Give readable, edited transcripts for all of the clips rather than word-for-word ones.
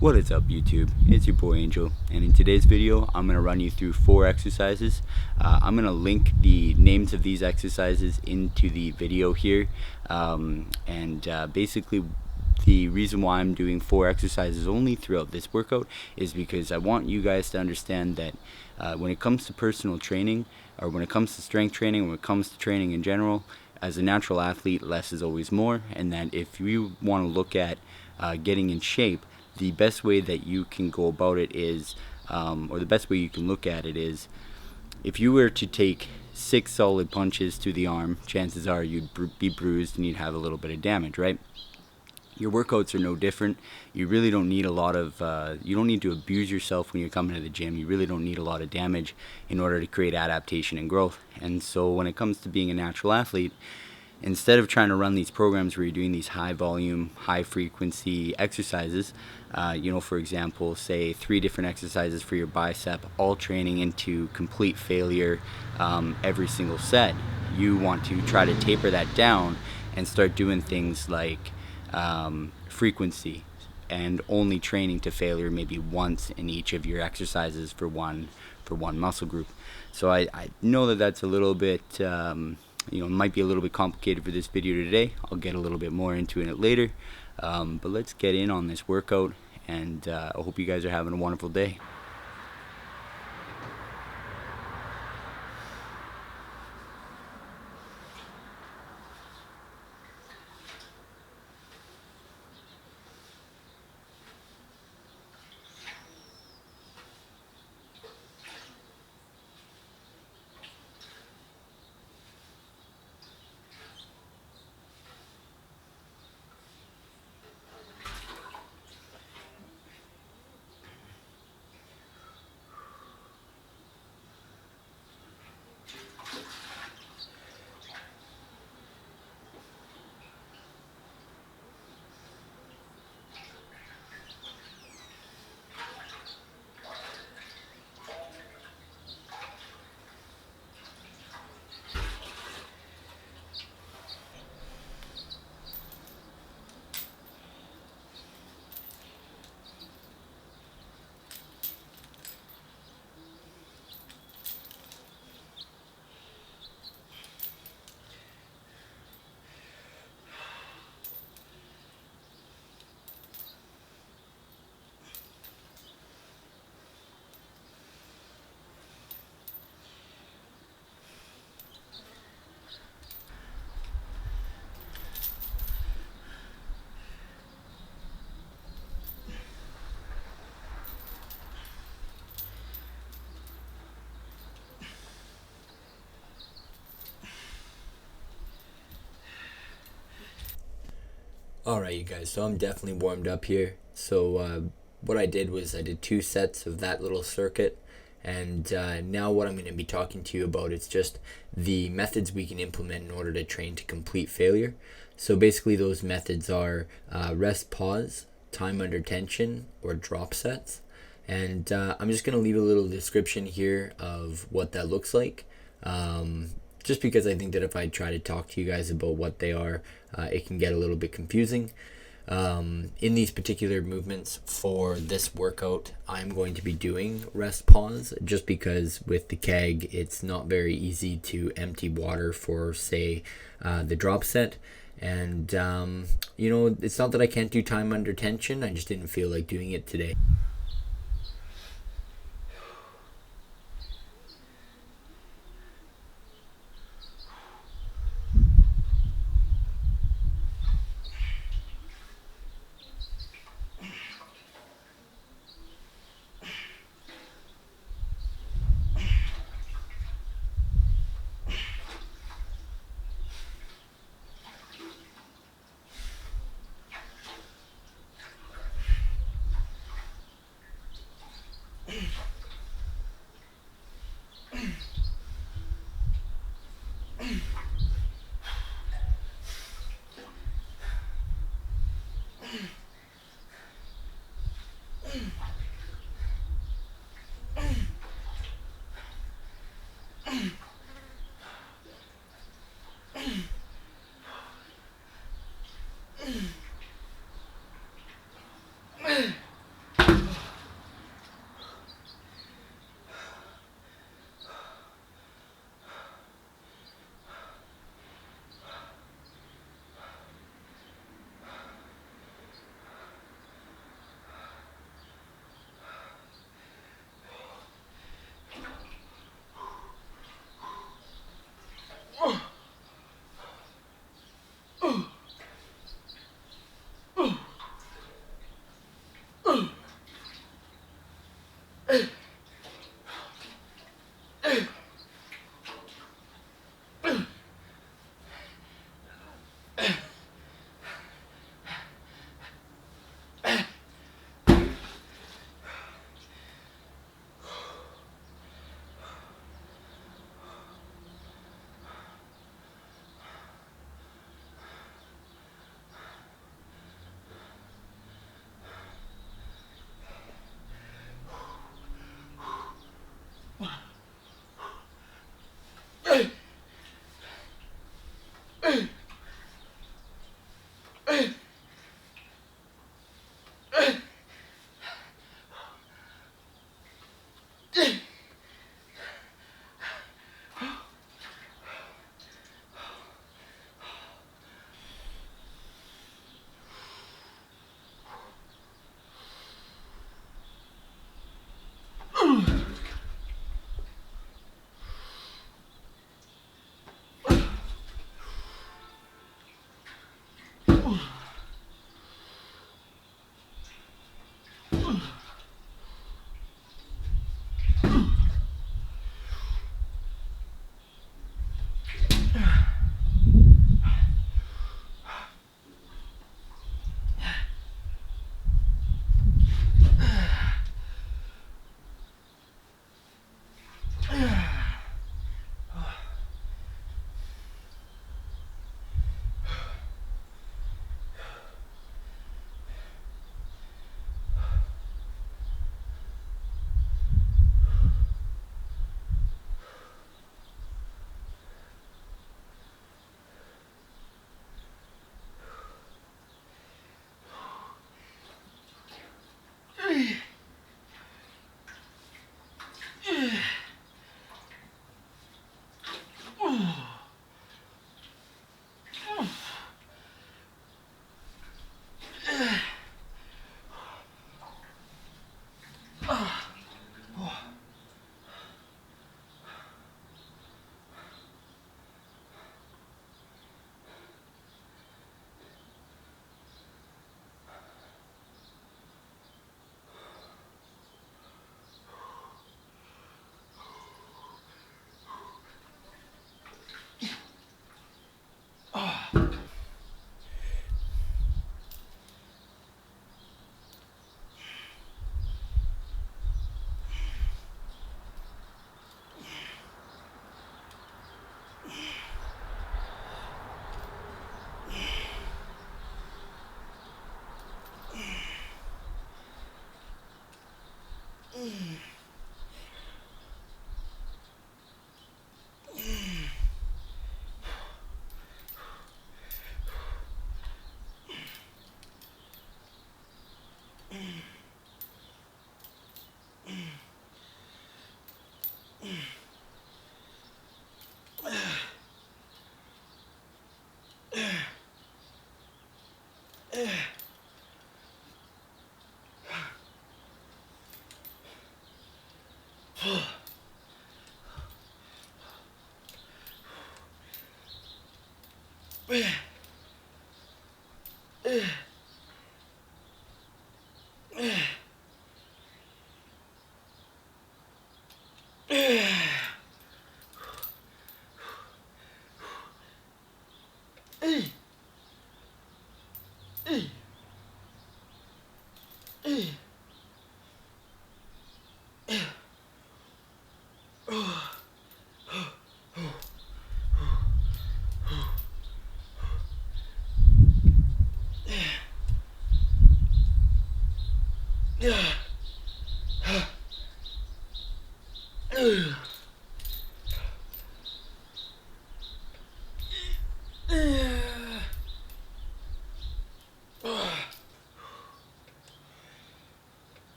What is up, YouTube? It's your boy Angel, and in today's video I'm going to run you through 4 exercises. I'm going to link the names of these exercises into the video here, basically the reason why I'm doing 4 exercises only throughout this workout is because I want you guys to understand that when it comes to personal training, or when it comes to strength training, when it comes to training in general, as a natural athlete, less is always more, and that if you want to look at getting in shape, the best way that you can go about it is, or the best way you can look at it is, if you were to take 6 solid punches to the arm, chances are you'd be bruised and you'd have a little bit of damage, right? Your workouts are no different. You really don't need a lot of, you don't need to abuse yourself when you're coming to the gym. You really don't need a lot of damage in order to create adaptation and growth. And so when it comes to being a natural athlete, instead of trying to run these programs where you're doing these high volume, high frequency exercises, for example, say 3 different exercises for your bicep, all training into complete failure every single set, you want to try to taper that down and start doing things like frequency and only training to failure maybe once in each of your exercises for one muscle group. So I know that that's a little bit might be a little bit complicated for this video today. I'll get a little bit more into it later, but let's get in on this workout, and I hope you guys are having a wonderful day. Alright, you guys, so I'm definitely warmed up here. So what I did was I did 2 sets of that little circuit, and now what I'm going to be talking to you about is just the methods we can implement in order to train to complete failure. So basically those methods are rest pause, time under tension, or drop sets. And I'm just going to leave a little description here of what that looks like. Just because I think that if I try to talk to you guys about what they are, it can get a little bit confusing. In these particular movements for this workout, I'm going to be doing rest pause, just because with the keg, it's not very easy to empty water for, say, the drop set. And, it's not that I can't do time under tension, I just didn't feel like doing it today.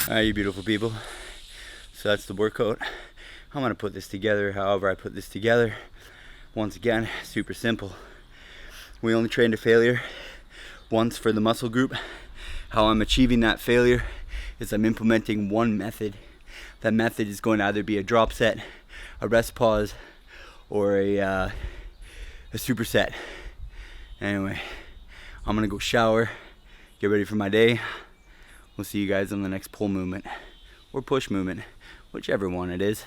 Alright, you beautiful people. So that's the workout. I'm gonna put this together however I put this together. Once again, super simple. We only train to failure once for the muscle group. How I'm achieving that failure is I'm implementing one method. That method is going to either be a drop set, a rest pause, or a superset. Anyway, I'm gonna go shower, get ready for my day. We'll see you guys on the next pull movement or push movement, whichever one it is.